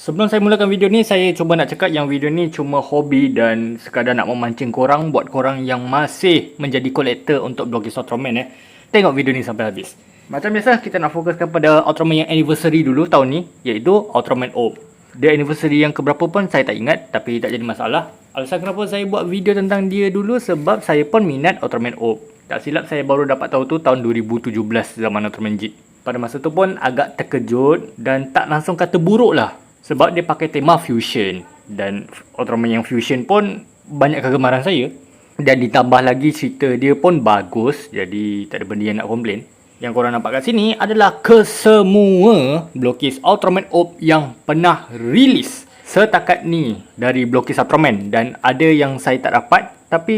Sebelum saya mulakan video ni, saya cuba nak cakap yang video ni cuma hobi dan sekadar nak memancing korang buat korang yang masih menjadi kolektor untuk Blockist Ultraman tengok video ni sampai habis. Macam biasa, kita nak fokuskan pada Ultraman yang anniversary dulu tahun ni, iaitu Ultraman Orb. Dia anniversary yang keberapa pun saya tak ingat, tapi tak jadi masalah. Alasan kenapa saya buat video tentang dia dulu sebab saya pun minat Ultraman Orb. Tak silap saya baru dapat tahu tu tahun 2017 zaman Ultraman JIT. Pada masa tu pun agak terkejut dan tak langsung kata buruk lah. Sebab dia pakai tema fusion. Dan Ultraman yang fusion pun banyak kegemaran saya. Dan ditambah lagi cerita dia pun bagus. Jadi tak ada benda yang nak komplain. Yang korang nampak kat sini adalah kesemua Blockist Ultraman Orb yang pernah rilis setakat ni dari Blockist Ultraman. Dan ada yang saya tak dapat tapi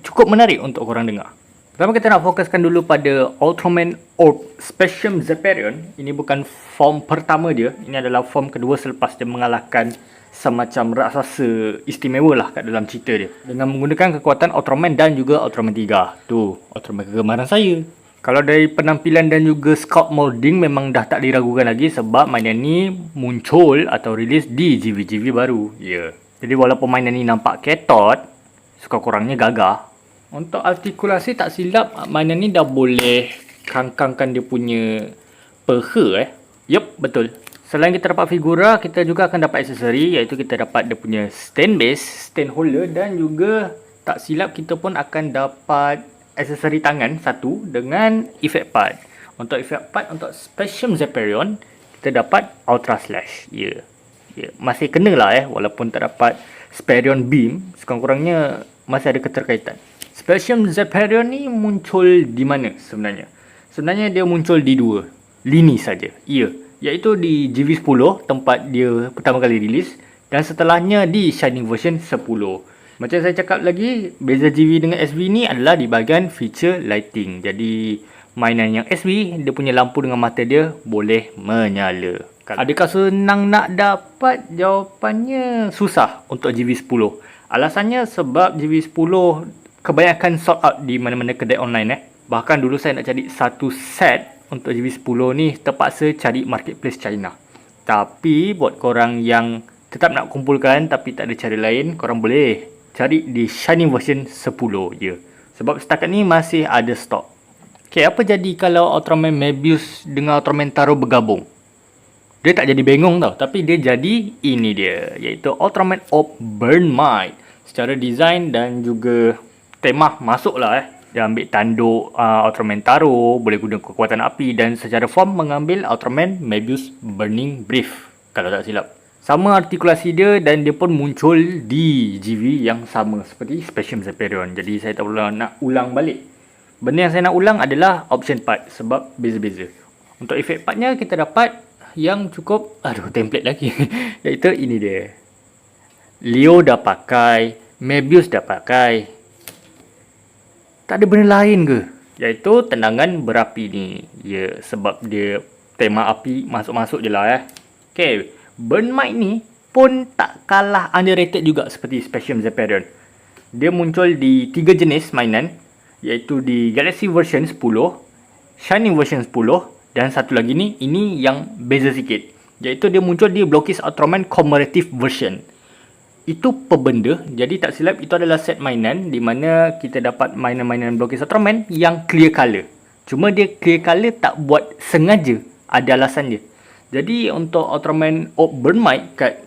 cukup menarik untuk korang dengar. Pertama kita nak fokuskan dulu pada Ultraman Orb Specium Zeperion. Ini bukan form pertama dia. Ini adalah form kedua selepas dia mengalahkan semacam raksasa istimewa lah kat dalam cerita dia. Dengan menggunakan kekuatan Ultraman dan juga Ultraman 3. Tu, Ultraman kegemaran saya. Kalau dari penampilan dan juga sculpt molding memang dah tak diragukan lagi sebab mainan ni muncul atau rilis di GV-GV baru. Ya. Jadi walaupun mainan ni nampak ketot, sekurang-kurangnya gagah. Untuk artikulasi tak silap mainan ni dah boleh kangkangkan dia punya peha Yup, betul. Selain kita dapat figura, kita juga akan dapat aksesori, iaitu kita dapat dia punya stand base, stand holder dan juga tak silap kita pun akan dapat aksesori tangan satu dengan effect pad. Untuk effect pad untuk Specium Zeperion, kita dapat Ultra Slash. Ya. Masih kena lah walaupun tak dapat Sperion Beam, sekurang-kurangnya masih ada keterkaitan. Specium Zeperion ni muncul di mana sebenarnya? Sebenarnya dia muncul di dua lini saja. Ya, iaitu di GV10 tempat dia pertama kali rilis dan setelahnya di Shining version 10. Macam saya cakap lagi, beza GV dengan SV ni adalah di bahagian feature lighting. Jadi mainan yang SV, dia punya lampu dengan mata dia boleh menyala. Adakah senang nak dapat? Jawapannya susah untuk GV10. Alasannya sebab GV10 kebanyakan sold out di mana-mana kedai online Bahkan dulu saya nak cari satu set untuk GV10 ni terpaksa cari marketplace China. Tapi buat korang yang tetap nak kumpulkan tapi tak ada cara lain, korang boleh cari di Shining version 10 je. Sebab setakat ni masih ada stok. Okay, apa jadi kalau Ultraman Mebius dengan Ultraman Taro bergabung? Dia tak jadi bengong tau, tapi dia jadi ini dia, iaitu Ultraman Orb Burn Might. Secara design dan juga tema masuk lah Dia ambil tanduk Ultraman Taro, boleh guna kekuatan api dan secara form mengambil Ultraman Mebius Burning Brief kalau tak silap. Sama artikulasi dia dan dia pun muncul di GV yang sama seperti Specium Zeperion. Jadi saya tak perlu nak ulang balik. Benda yang saya nak ulang adalah option part sebab beza-beza. Untuk efek partnya kita dapat yang cukup, template lagi. Iaitu ini dia. Leo dah pakai, Mebius dah pakai. Tak ada benda lain ke? Iaitu tendangan berapi ni. Ya, sebab dia tema api masuk-masuk je lah Okay, Burn Might ni pun tak kalah underrated juga seperti Specium Zeperion. Dia muncul di 3 jenis mainan, iaitu di Galaxy version 10, Shining version 10 dan satu lagi ni, ini yang beza sikit. Iaitu dia muncul di Blockist Ultraman Commemorative version. Itu per benda. Jadi tak silap itu adalah set mainan di mana kita dapat mainan-mainan Blockist Ultraman yang clear color. Cuma dia clear color tak buat sengaja. Ada alasan dia. Jadi untuk Ultraman Orb Burn Might kat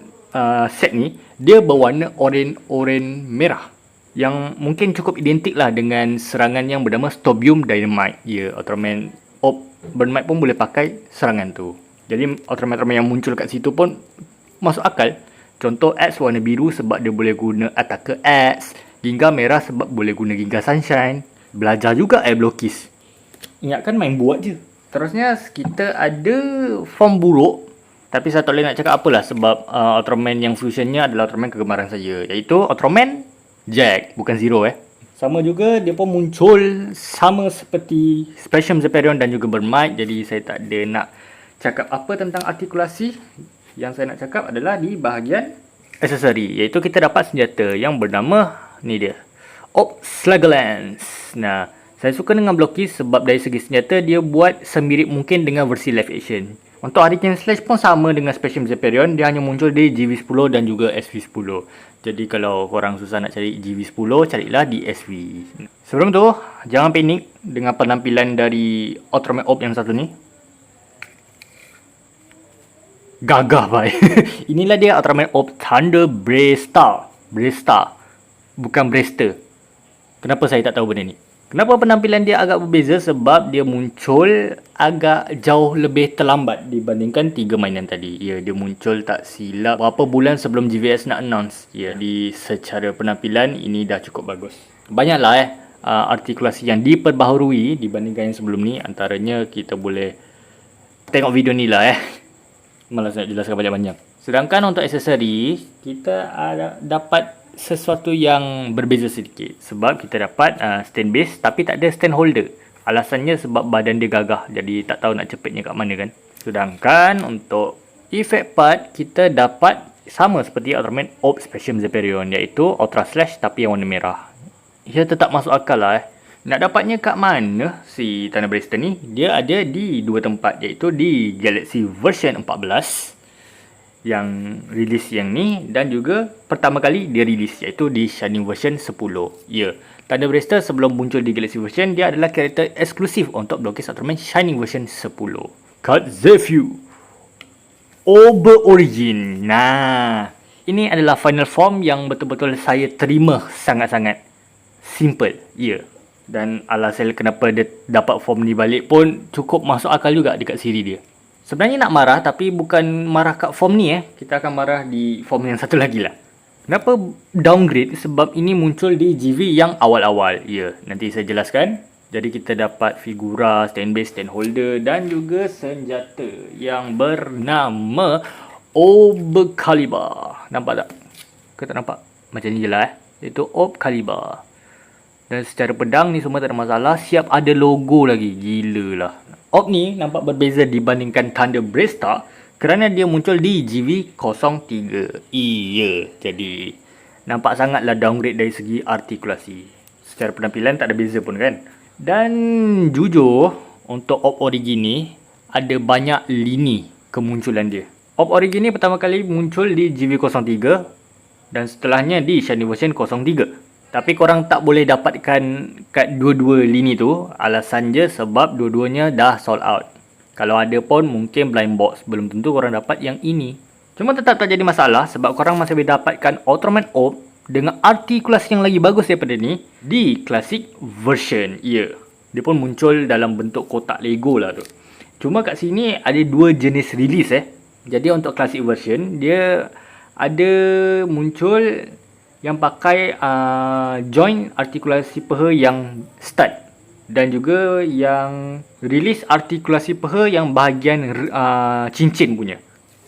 set ni, dia berwarna oren merah. Yang mungkin cukup identik lah dengan serangan yang bernama Storbium Dynamite. Ya, Ultraman Orb Burn Might pun boleh pakai serangan tu. Jadi Ultraman yang muncul kat situ pun masuk akal. Contoh X warna biru sebab dia boleh guna Attacker X. Ginga merah sebab boleh guna Ginga Sunshine. Belajar juga Blockist. Ingatkan main buat je. Terusnya kita ada form buruk. Tapi saya tak boleh nak cakap apalah sebab Ultraman yang fusionnya adalah Ultraman kegemaran saya. Iaitu Ultraman Jack, bukan Zero Sama juga dia pun muncul sama seperti Specium Zeperion dan juga Burn Might. Jadi saya tak ada nak cakap apa tentang artikulasi. Yang saya nak cakap adalah di bahagian aksesori, iaitu kita dapat senjata yang bernama ni dia, Orb Sluggerlance. Nah, saya suka dengan Blockist sebab dari segi senjata dia buat semirip mungkin dengan versi live action. Untuk Hurricane Slash pun sama dengan Spectrum Zephyrion, dia hanya muncul di GV10 dan juga SV10. Jadi kalau korang susah nak cari GV10, carilah di SV. Sebelum tu, jangan panik dengan penampilan dari Ultraman Orb yang satu ni. Gagah baik. Inilah dia Ultraman Orb Thunder Bresta. Bresta, bukan Bresta. Kenapa saya tak tahu benda ni? Kenapa penampilan dia agak berbeza? Sebab dia muncul agak jauh lebih terlambat dibandingkan 3 mainan tadi. Ya, dia muncul tak silap berapa bulan sebelum GVS nak announce. Ya, di secara penampilan ini dah cukup bagus. Banyaklah artikulasi yang diperbaharui dibandingkan yang sebelum ni. Antaranya kita boleh tengok video ni lah Malas nak jelaskan banyak-banyak. Sedangkan untuk aksesori, kita dapat sesuatu yang berbeza sedikit. Sebab kita dapat stand base tapi tak ada stand holder. Alasannya sebab badan dia gagah, jadi tak tahu nak cepatnya kat mana kan. Sedangkan untuk effect part, kita dapat sama seperti Ultraman Orb Spectrum Zephyrion, iaitu Ultra Slash tapi yang warna merah. Ia tetap masuk akal lah Nak dapatnya kat mana si Thunder Bresta ni? Dia ada di dua tempat, iaitu di Galaxy version 14 yang rilis yang ni, dan juga pertama kali dia rilis iaitu di Shining version 10. Ya, Thunder Bresta sebelum muncul di Galaxy version, dia adalah karakter eksklusif untuk Blockade Ultraman Shining version 10. Cut Zephyr Over Origin. Nah, ini adalah final form yang betul-betul saya terima sangat-sangat. Simple, ya. Dan alasan kenapa dia dapat form ni balik pun cukup masuk akal juga dekat siri dia. Sebenarnya nak marah, tapi bukan marah kat form ni Kita akan marah di form yang satu lagi lah. Kenapa downgrade? Sebab ini muncul di GV yang awal-awal. Ya, nanti saya jelaskan. Jadi kita dapat figura, stand base, stand holder dan juga senjata yang bernama Orb Caliber. Nampak tak? Kau tak nampak? Macam ni je lah Itu Orb Caliber. Dan secara pedang ni semua tak ada masalah. Siap ada logo lagi. Gila lah. Orb ni nampak berbeza dibandingkan Thunder Bresta kerana dia muncul di GV03. Iya, jadi nampak sangatlah downgrade dari segi artikulasi. Secara penampilan tak ada beza pun kan. Dan jujur, untuk Orb Origin ni ada banyak lini kemunculan dia. Orb Origin ni pertama kali muncul di GV03 dan setelahnya di Shining version 03. Tapi korang tak boleh dapatkan kat dua-dua lini tu. Alasan je sebab dua-duanya dah sold out. Kalau ada pun mungkin blind box. Belum tentu korang dapat yang ini. Cuma tetap tak jadi masalah sebab korang masih boleh dapatkan Ultraman Orb dengan artikulasi yang lagi bagus daripada ni di Classic version. Ya, dia pun muncul dalam bentuk kotak Lego lah tu. Cuma kat sini ada dua jenis release Jadi untuk Classic version, dia ada muncul yang pakai joint artikulasi peha yang stud, dan juga yang rilis artikulasi peha yang bahagian cincin punya.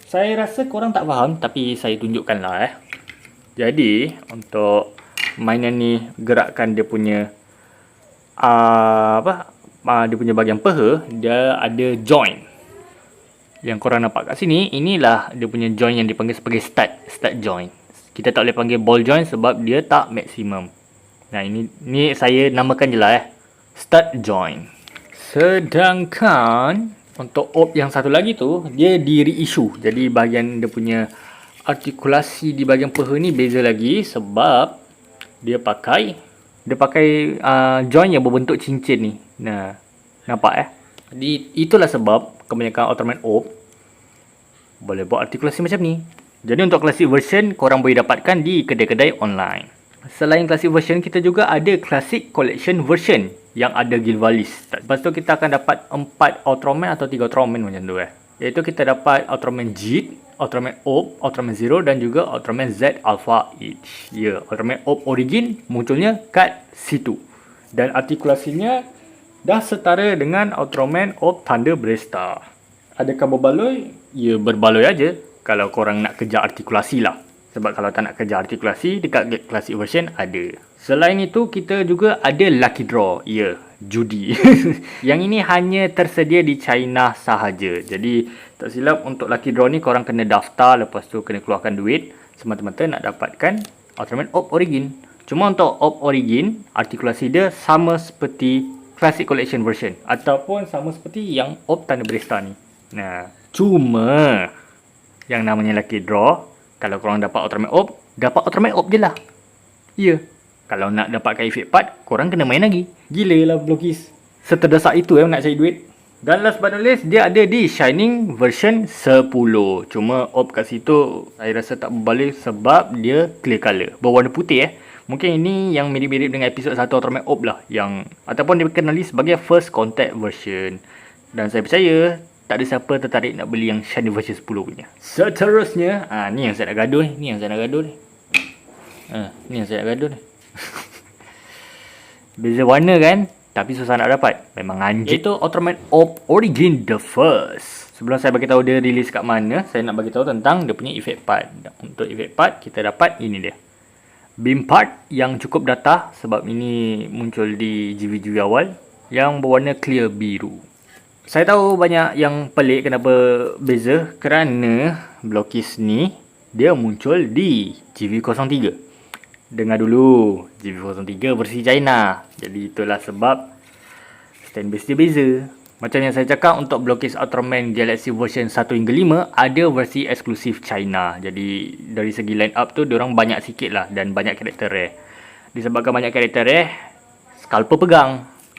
Saya rasa korang tak faham, tapi saya tunjukkan lah Jadi untuk mainan ni, gerakkan dia punya dia punya bahagian peha, dia ada joint yang korang nampak kat sini. Inilah dia punya joint yang dipanggil sebagai stud joint. Kita tak boleh panggil ball joint sebab dia tak maksimum. Nah, ini saya namakan je lah stud joint. Sedangkan untuk Orb yang satu lagi tu, dia di reissue. Jadi bahagian dia punya artikulasi di bahagian peha ni beza lagi sebab dia pakai joint yang berbentuk cincin ni. Nah, nampak Jadi itulah sebab kebanyakan Ultraman Orb boleh buat artikulasi macam ni. Jadi untuk Classic version, korang boleh dapatkan di kedai-kedai online. Selain Classic version, kita juga ada Classic Collection version yang ada Gilvalis. Lepas tu kita akan dapat 4 Ultraman atau 3 Ultraman macam tu Iaitu kita dapat Ultraman Jit, Ultraman Orb, Ultraman Zero dan juga Ultraman Z Alpha H. Ya, Ultraman Orb Origin munculnya kat situ. Dan artikulasinya dah setara dengan Ultraman Orb Thunder Bresta. Adakah berbaloi? Ya, berbaloi aja. Kalau korang nak kejar artikulasi lah. Sebab kalau tak nak kejar artikulasi, dekat Classic version ada. Selain itu, kita juga ada Lucky Draw. Ya, judi. Yang ini hanya tersedia di China sahaja. Jadi, tak silap untuk Lucky Draw ni, korang kena daftar. Lepas tu, kena keluarkan duit. Semata-mata nak dapatkan Ultraman Orb Origin. Cuma untuk Orb Origin, artikulasi dia sama seperti Classic Collection version. Ataupun sama seperti yang Orb Thunder Bresta ni. Nah, Cuma yang namanya Lucky Draw, kalau korang dapat Ultraman Orb, dapat Ultraman Orb je lah. Ya. Kalau nak dapatkan efek part, korang kena main lagi. Gila lah Blokis. Seterdesak itu nak cari duit. Dan last but not least, dia ada di Shining version 10. Cuma orb kat situ saya rasa tak berbalik sebab dia clear color, berwarna putih. Mungkin ini yang mirip-mirip dengan episod 1 Ultraman Orb lah, yang ataupun dikenali sebagai first contact version. Dan saya percaya tak ada siapa tertarik nak beli yang Shining version 10 punya. Seterusnya, ni yang saya nak gaduh ni. Ni yang saya nak gaduh ni. Ni yang saya nak gaduh ni. Beza warna kan? Tapi susah nak dapat. Memang anjir. Itu Ultraman Orb Origin The First. Sebelum saya bagi tahu dia release kat mana, saya nak bagi tahu tentang dia punya effect part. Untuk effect part, kita dapat ini dia. Beam part yang cukup datah sebab ini muncul di GV-GV awal yang berwarna clear biru. Saya tahu banyak yang pelik kenapa beza, kerana Blokis ni dia muncul di GV03. Dengar dulu, GV03 versi China. Jadi itulah sebab stand base dia beza. Macam yang saya cakap, untuk Blokis Ultraman Galaxy version 1 hingga 5 ada versi eksklusif China. Jadi dari segi line up tu diorang banyak sikit lah dan banyak karakter rare. Disebabkan banyak karakter rare, scalper pegang.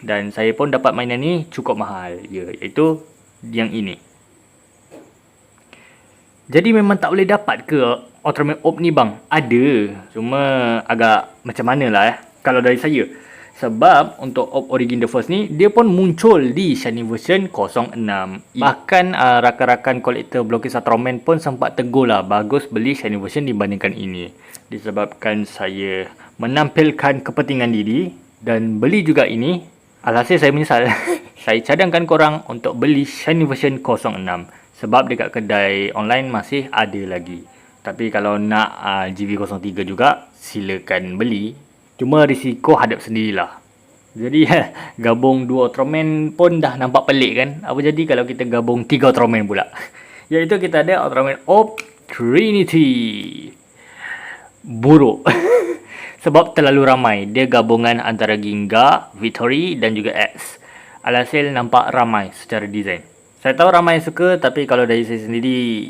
Dan saya pun dapat mainan ni cukup mahal, iaitu yang ini. Jadi memang tak boleh dapat ke Ultraman Orb ni bang? Ada. Cuma agak macam mana lah kalau dari saya. Sebab untuk Orb Origin The First ni, dia pun muncul di Shining version 06. Bahkan rakan-rakan kolektor Blokis Ultraman pun sempat tegur lah, bagus beli Shining version dibandingkan ini. Disebabkan saya menampilkan kepentingan diri dan beli juga ini. Alhasil saya menyesal. Saya cadangkan korang untuk beli Shining version 06. Sebab dekat kedai online masih ada lagi. Tapi kalau nak GV03 juga, silakan beli. Cuma risiko hadap sendirilah. Jadi gabung 2 Ultraman pun dah nampak pelik kan. Apa jadi kalau kita gabung 3 Ultraman pula? Iaitu kita ada Ultraman Orb Trinity. Buruk. Sebab terlalu ramai. Dia gabungan antara Ginga, Victory dan juga X. Alhasil nampak ramai secara design. Saya tahu ramai suka, tapi kalau dari saya sendiri,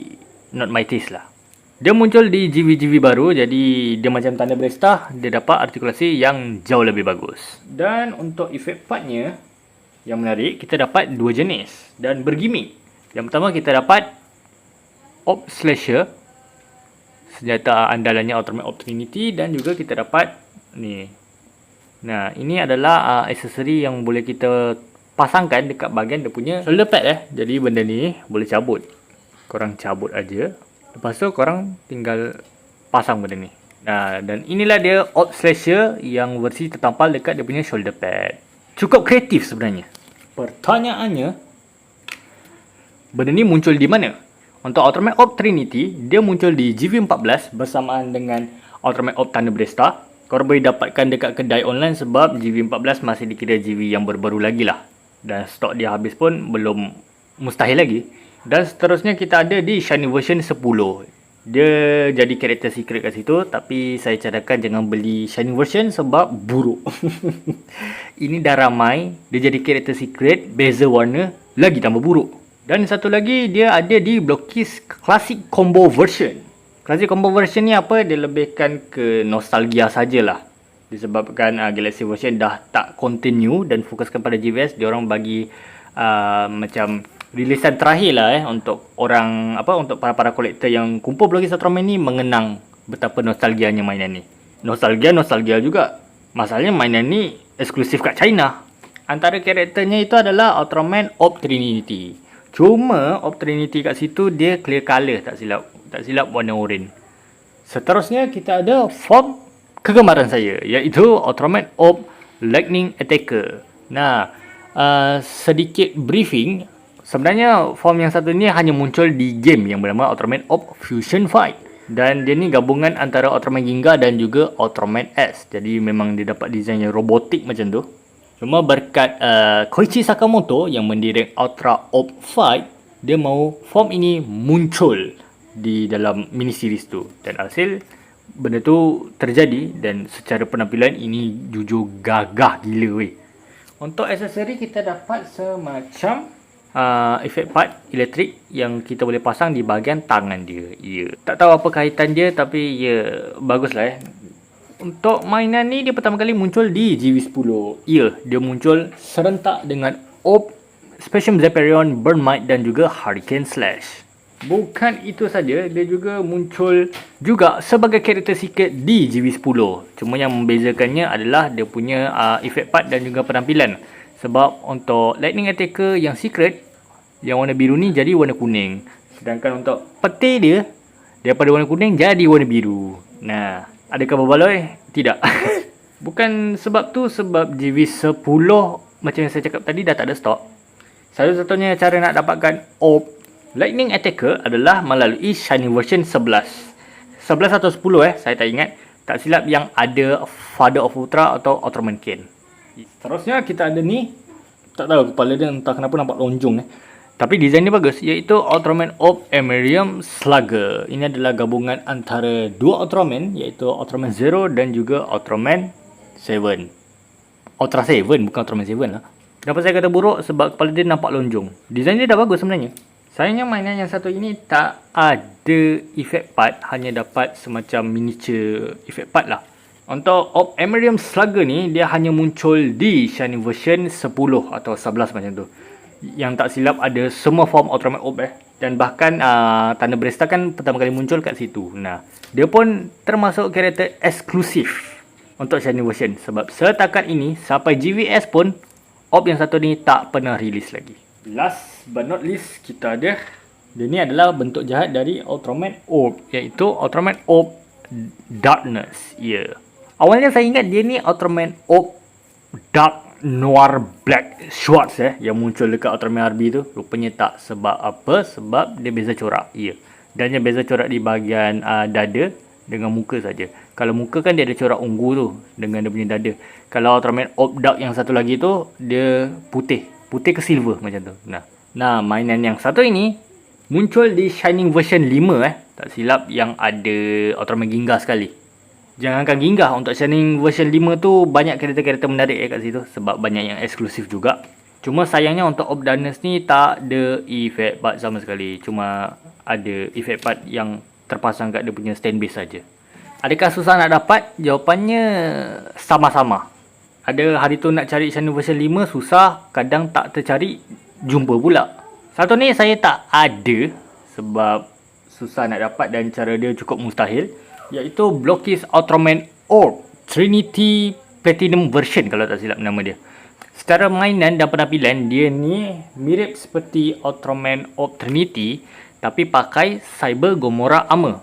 not my taste lah. Dia muncul di GV-GV baru, jadi dia macam Thunder Blaster, dia dapat artikulasi yang jauh lebih bagus. Dan untuk efek partnya, yang menarik, kita dapat 2 jenis dan bergimik. Yang pertama kita dapat Orb Slasher, senjata andalannya Ultraman Orb Trinity, dan juga kita dapat ni. Nah, ini adalah aksesori yang boleh kita pasangkan dekat bahagian dia punya shoulder pad Jadi benda ni boleh cabut. Korang cabut aja. Lepas tu korang tinggal pasang benda ni. Nah, dan inilah dia Orb Slasher yang versi tertampal dekat dia punya shoulder pad. Cukup kreatif sebenarnya. Pertanyaannya, benda ni muncul di mana? Untuk Ultraman Orb Trinity, dia muncul di GV14 bersamaan dengan Ultraman Orb Thunder Blaster. Korang boleh dapatkan dekat kedai online sebab GV14 masih dikira GV yang baru lagi lah. Dan stok dia habis pun belum mustahil lagi. Dan seterusnya kita ada di Shining version 10. Dia jadi karakter secret kat situ. Tapi saya cadangkan jangan beli Shining version sebab buruk. Ini dah ramai. Dia jadi karakter secret, beza warna, lagi tambah buruk. Dan satu lagi dia ada di Blokis Classic Combo version. Classic Combo version ni apa? Dia lebihkan ke nostalgia sajalah. Disebabkan Galaxy version dah tak continue dan fokuskan pada GVS, dia orang bagi macam rilisan terakhir lah untuk orang untuk para kolektor yang kumpul Blokis Ultraman ni mengenang betapa nostalgianya mainan ni. Nostalgia juga. Masalahnya mainan ni eksklusif kat China. Antara karakternya itu adalah Ultraman Orb Trinity. Cuma Orb Trinity kat situ dia clear color, tak silap warna oranye. Seterusnya kita ada form kegemaran saya, iaitu Ultraman Orb Lightning Attacker. Nah, sedikit briefing. Sebenarnya form yang satu ni hanya muncul di game yang bernama Ultraman Orb Fusion Fight. Dan dia ni gabungan antara Ultraman Ginga dan juga Ultraman X. Jadi memang dia dapat design yang robotik macam tu. Cuma berkat Koichi Sakamoto yang mendirect Ultra Orb Fight, dia mahu form ini muncul di dalam mini series tu. Dan hasil benda tu terjadi dan secara penampilan ini jujur gagah gila weh. Untuk aksesori kita dapat semacam efek part elektrik yang kita boleh pasang di bahagian tangan dia. Ya, tak tahu apa kaitan dia, tapi ya baguslah. Untuk mainan ni dia pertama kali muncul di GV10. Ya, dia muncul serentak dengan Orb, Special Vaporeon, Burnmite dan juga Hurricane Slash. Bukan itu saja, dia juga muncul juga sebagai karakter secret di GV10. Cuma yang membezakannya adalah dia punya efek part dan juga penampilan. Sebab untuk Lightning Attacker yang secret, yang warna biru ni jadi warna kuning. Sedangkan untuk peti dia, daripada warna kuning jadi warna biru. Nah, adakah berbaloi? Tidak. Bukan sebab tu, sebab GV10 macam yang saya cakap tadi dah tak ada stok. Satu-satunya cara nak dapatkan Orb Lightning Attacker adalah melalui Shiny version 11 atau 10 saya tak ingat. Tak silap yang ada Father of Ultra atau Ultraman Ken. Seterusnya kita ada ni, tak tahu kepala dia entah kenapa nampak lonjong tapi design dia bagus, iaitu Ultraman Orb Emerald Slugger. Ini adalah gabungan antara dua Ultraman, iaitu Ultraman Zero dan juga Ultraman 7. Ultra 7, bukan Ultraman 7 lah. Kenapa saya kata buruk? Sebab kepala dia nampak lonjong. Design dia dah bagus sebenarnya. Sayangnya mainan yang satu ini tak ada efek part, hanya dapat semacam miniature efek part lah. Untuk Orb Emerald Slugger ni, dia hanya muncul di Shiny version 10 atau 11 macam tu. Yang tak silap ada semua form Ultraman Orb dan bahkan tanda Bresta kan pertama kali muncul kat situ. Nah, dia pun termasuk karakter eksklusif untuk Shiny version. Sebab setakat ini sampai GVS pun Orb yang satu ni tak pernah rilis lagi. Last but not least, kita ada, dia ni adalah bentuk jahat dari Ultraman Orb, iaitu Ultraman Orb Darkness. Ya, awalnya saya ingat dia ni Ultraman Orb Dark Noir Black Schwartz yang muncul dekat Ultraman RB tu. Rupanya tak. Sebab apa? Sebab dia beza corak. Ya, dan dia beza corak di bahagian dada dengan muka saja. Kalau muka kan dia ada corak ungu tu dengan dia punya dada. Kalau Ultraman Orb Dark yang satu lagi tu, dia putih ke silver macam tu. Nah, mainan yang satu ini muncul di Shining version 5 tak silap, yang ada Ultraman Ginga sekali. Jangankan Ginga, untuk Shining version 5 tu banyak karakter-karakter menarik kat situ, sebab banyak yang eksklusif juga. Cuma sayangnya untuk Orb Darkness ni tak ada efek part sama sekali. Cuma ada efek part yang terpasang kat dia punya stand base saja. Adakah susah nak dapat? Jawapannya sama-sama. Ada hari tu nak cari Shining version 5 susah, kadang tak tercari, jumpa pula. Satu ni saya tak ada sebab susah nak dapat dan cara dia cukup mustahil, iaitu Blockies Ultraman Orb Trinity Platinum version kalau tak silap nama dia. Secara mainan dan penampilan, dia ni mirip seperti Ultraman Orb Trinity tapi pakai Cyber Gomora Armor.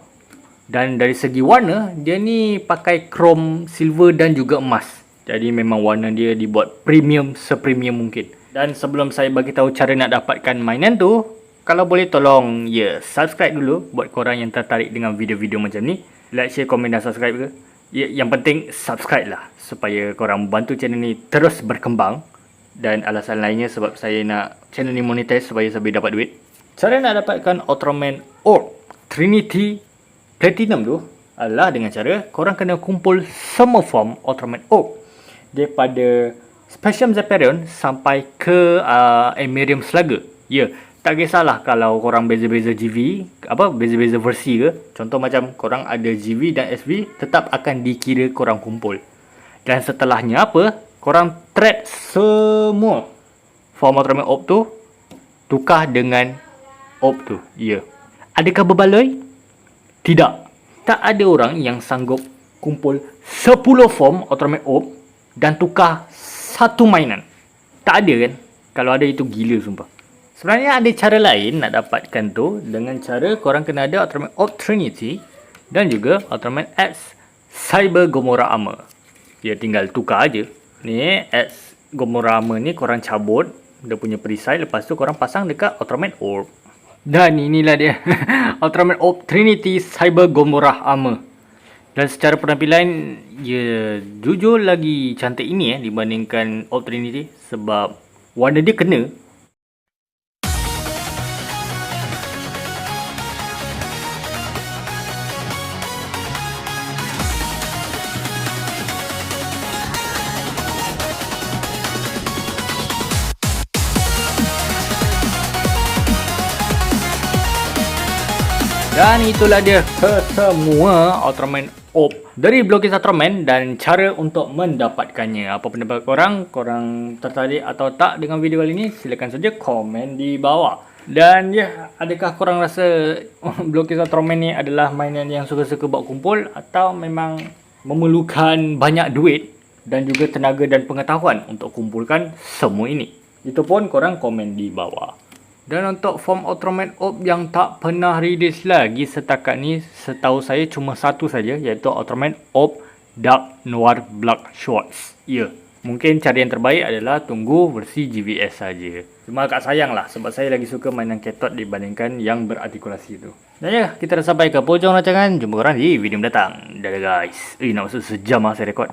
Dan dari segi warna, dia ni pakai chrome, silver dan juga emas. Jadi memang warna dia dibuat premium, sepremium mungkin. Dan sebelum saya bagi tahu cara nak dapatkan mainan tu, kalau boleh tolong subscribe dulu buat korang yang tertarik dengan video-video macam ni. Like, share, komen dan subscribe ke. Yang penting subscribe lah supaya korang bantu channel ni terus berkembang. Dan alasan lainnya sebab saya nak channel ni monetize supaya saya dapat duit. Cara nak dapatkan Ultraman Orb Trinity Platinum tu adalah dengan cara korang kena kumpul semua form Ultraman Orb daripada Special Vaporeon sampai ke Emerald Slugger. Ya, tak kisahlah kalau korang beza-beza GV, beza-beza versi ke. Contoh macam korang ada GV dan SV, tetap akan dikira korang kumpul. Dan setelahnya apa? Korang trade semua form Ultraman Orb tu, tukar dengan Orb tu. Ya. Adakah berbaloi? Tidak. Tak ada orang yang sanggup kumpul 10 form Ultraman Orb dan tukar satu mainan. Tak ada kan? Kalau ada itu gila sumpah. Sebenarnya ada cara lain nak dapatkan tu, dengan cara korang kena ada Ultraman Orb Trinity dan juga Ultraman X Cyber Gomora Armor. Ya, tinggal tukar aja. Ni X Gomora Armor ni korang cabut dia punya perisai, lepas tu korang pasang dekat Ultraman Orb. Dan inilah dia Ultraman Orb Trinity Cyber Gomora Armor. Dan secara penampilan, ya jujur lagi cantik ini dibandingkan Orb Trinity, sebab warna dia kena. Dan itulah dia kesemua Ultraman Orb dari Blokis Ultraman dan cara untuk mendapatkannya. Apa pendapat korang? Korang tertarik atau tak dengan video kali ini? Silakan saja komen di bawah. Dan ya, adakah korang rasa Blokis Ultraman ni adalah mainan yang suka-suka buat kumpul atau memang memerlukan banyak duit dan juga tenaga dan pengetahuan untuk kumpulkan semua ini? Itu pun korang komen di bawah. Dan untuk form Ultraman Orb yang tak pernah release lagi setakat ni, setahu saya cuma satu saja, iaitu Ultraman Orb Dark Noir Black Shorts. Ya, mungkin cara yang terbaik adalah tunggu versi GVS saja. Cuma agak sayang lah sebab saya lagi suka mainan Katot dibandingkan yang berartikulasi tu. Dan ya, kita dah sampai ke pojok rancangan. Jumpa korang di video mendatang. Dadah guys. Nak masuk sejam lah saya rekod.